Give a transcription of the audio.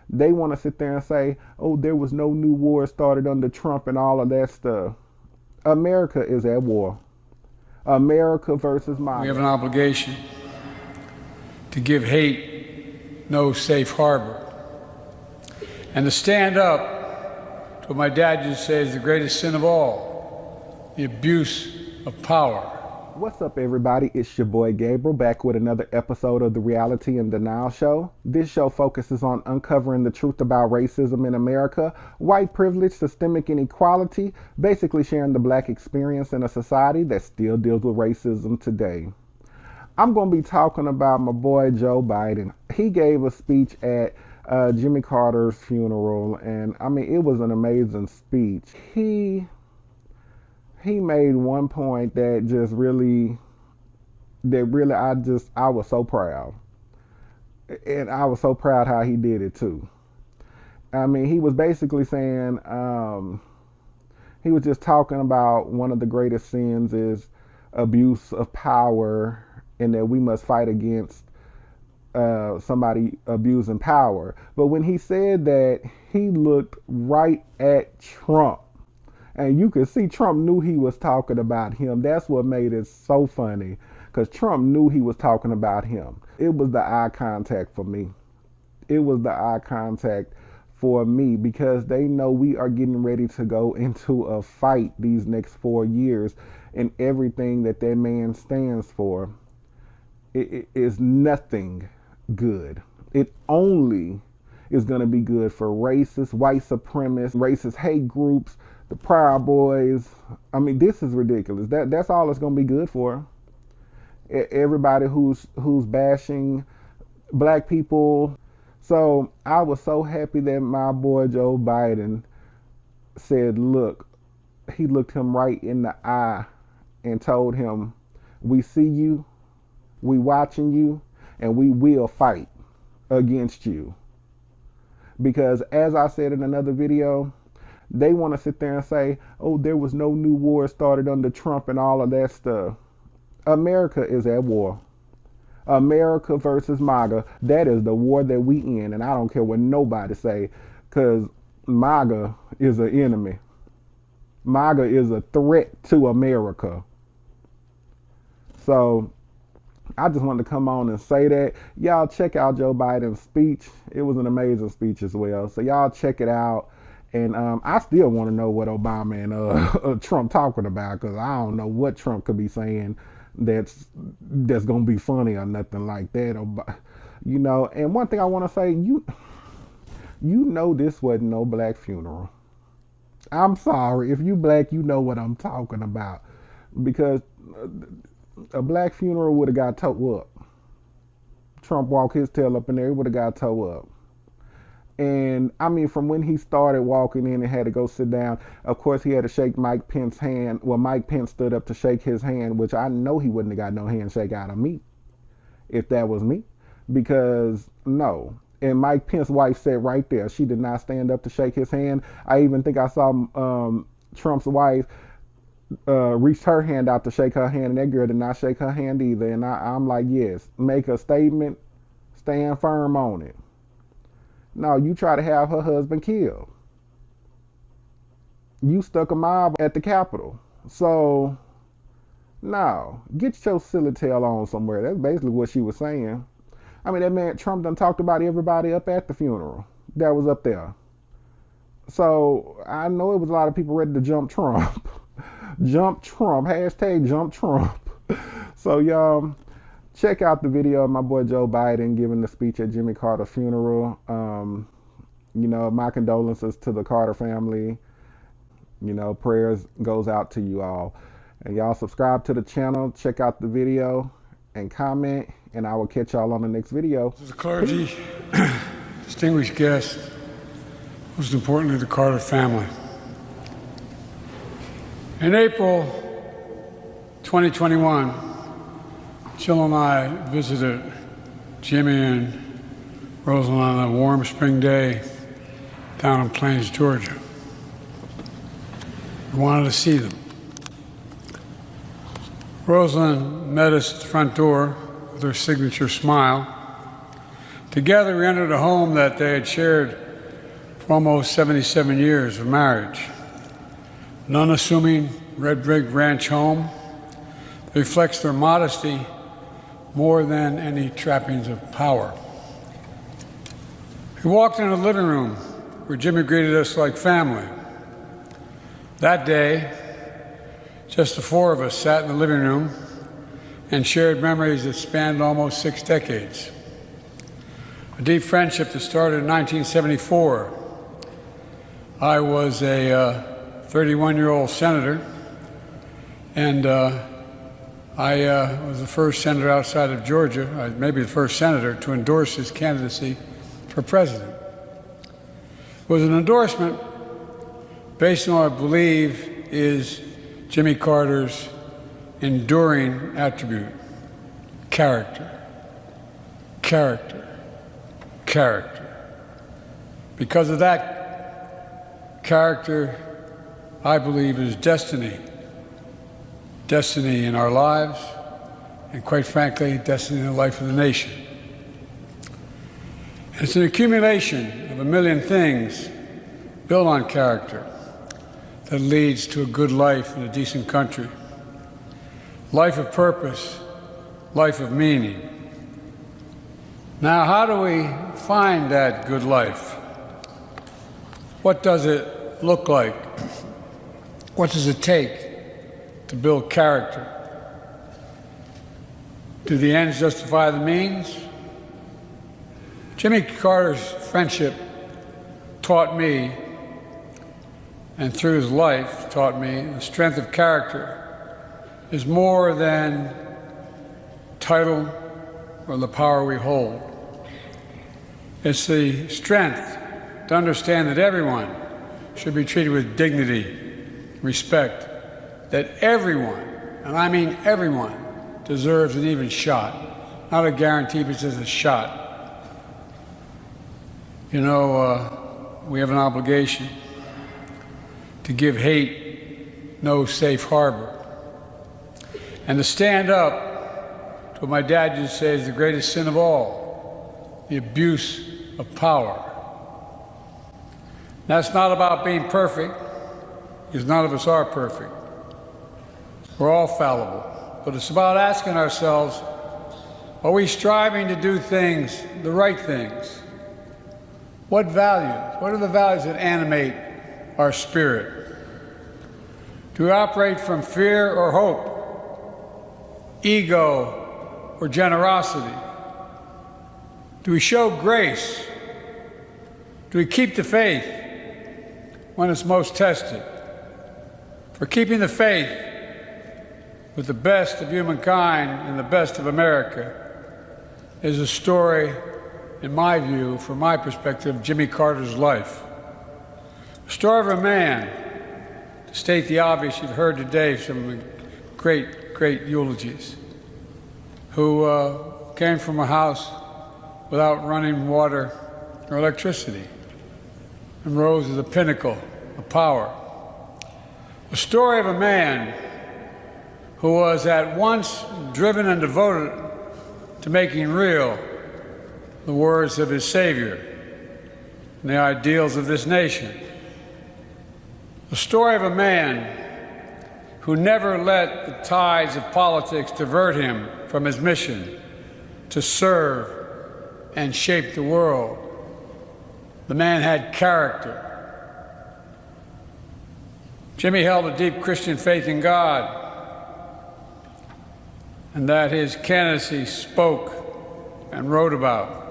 They want to sit there and say, oh, there was no new war started under Trump and all of that stuff. America is at war. America versus MAGA. We have an obligation to give hate no safe harbor and to stand up to what my dad used to say is the greatest sin of all, the abuse of power. What's up, everybody? It's your boy Gabriel back with another episode of the Reality and Denial Show. This show focuses on uncovering the truth about racism in America, white privilege, systemic inequality, basically sharing the black experience in a society that still deals with racism today. I'm going to be talking about my boy Joe Biden. He gave a speech at Jimmy Carter's funeral, and I mean, it was an amazing speech. He made one point that I was so proud. And I was so proud how he did it too. I mean, he was basically saying, he was just talking about one of the greatest sins is abuse of power, and that we must fight against somebody abusing power. But when he said that, he looked right at Trump. And you could see Trump knew he was talking about him. That's what made it so funny, because Trump knew he was talking about him. It was the eye contact for me. It was the eye contact for me, because they know we are getting ready to go into a fight these next 4 years, and everything that man stands for it is nothing good. It only is going to be good for racist, white supremacists, racist hate groups, the Proud Boys. I mean, this is ridiculous. That's all it's going to be good for. Everybody who's bashing black people. So I was so happy that my boy Joe Biden said, look, he looked him right in the eye and told him, we see you, we watching you, and we will fight against you. Because as I said in another video, they want to sit there and say, oh, there was no new war started under Trump and all of that stuff. America is at war. America versus MAGA. That is the war that we in. And I don't care what nobody say, because MAGA is an enemy. MAGA is a threat to America. So I just wanted to come on and say that. Y'all check out Joe Biden's speech. It was an amazing speech as well. So y'all check it out. And I still want to know what Obama and Trump talking about, because I don't know what Trump could be saying that's going to be funny or nothing like that. You know, and one thing I want to say, you know this wasn't no black funeral. I'm sorry. If you black, you know what I'm talking about. Because a black funeral would have got towed up. Trump walked his tail up in there, it would have got towed up. And I mean, from when he started walking in and had to go sit down, of course, he had to shake Mike Pence's hand. Well, Mike Pence stood up to shake his hand, which I know he wouldn't have got no handshake out of me if that was me, because no. And Mike Pence's wife said right there, she did not stand up to shake his hand. I even think I saw Trump's wife reached her hand out to shake her hand, and that girl did not shake her hand either. And I'm like, yes, make a statement, stand firm on it. No, you try to have her husband killed. You stuck a mob at the Capitol. So, no, get your silly tail on somewhere. That's basically what she was saying. I mean, that man, Trump done talked about everybody up at the funeral that was up there. So, I know it was a lot of people ready to jump Trump. Jump Trump, hashtag jump Trump. So, y'all, check out the video of my boy Joe Biden giving the speech at Jimmy Carter's funeral. You know, my condolences to the Carter family. You know, prayers goes out to you all. And y'all subscribe to the channel, check out the video, and comment, and I will catch y'all on the next video. To the clergy, distinguished guests, most importantly, the Carter family. In April 2021, Jill and I visited Jimmy and Rosalind on a warm spring day down in Plains, Georgia. We wanted to see them. Rosalind met us at the front door with her signature smile, Together, we entered a home that they had shared for almost 77 years of marriage. An unassuming red brick ranch home that reflects their modesty more than any trappings of power. We walked into the living room where Jimmy greeted us like family. That day, just the four of us sat in the living room and shared memories that spanned almost 6 decades. A deep friendship that started in 1974. I was a 31-year-old senator, and I was the first senator outside of Georgia, maybe the first senator, to endorse his candidacy for president. It was an endorsement based on what I believe is Jimmy Carter's enduring attribute: character, character, character. Because of that character, I believe, is destiny. Destiny in our lives, and quite frankly, destiny in the life of the nation. It's an accumulation of a million things built on character that leads to a good life in a decent country. Life of purpose, life of meaning. Now, how do we find that good life? What does it look like? What does it take to build character? Do the ends justify the means? Jimmy Carter's friendship taught me, and through his life taught me, the strength of character is more than title or the power we hold. It's the strength to understand that everyone should be treated with dignity, respect, that everyone, and I mean everyone, deserves an even shot. Not a guarantee, but just a shot. You know, we have an obligation to give hate no safe harbor, and to stand up to what my dad used to say is the greatest sin of all: the abuse of power. That's not about being perfect, because none of us are perfect. We're all fallible. But it's about asking ourselves, are we striving to do things, the right things? What values? What are the values that animate our spirit? Do we operate from fear or hope, ego or generosity? Do we show grace? Do we keep the faith when it's most tested? For keeping the faith with the best of humankind and the best of America is a story, in my view, from my perspective, Jimmy Carter's life. A story of a man, to state the obvious, you've heard today some great, great eulogies, who came from a house without running water or electricity and rose to the pinnacle of power. A story of a man who was at once driven and devoted to making real the words of his Savior and the ideals of this nation. The story of a man who never let the tides of politics divert him from his mission to serve and shape the world. The man had character. Jimmy held a deep Christian faith in God, and that his candidacy spoke and wrote about.